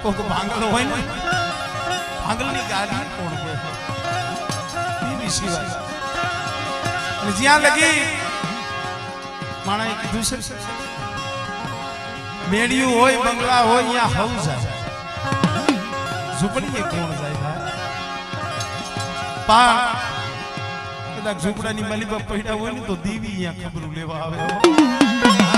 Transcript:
કોક ભાંગલો હોય ને ભાંગલની ગાડી કોણ કે એ સિવાય અને જ્યાં લગી માણાએ કીધું છે મેડિયું હોય બંગલા હોય ત્યાં હવ જાય ઝૂંપડીએ કોણ જાય ભાઈ કદાચ ઝૂંપડાની માલી પર પડ્યા હોય ને તો દીવી અહીંયા ખબરું લેવા આવે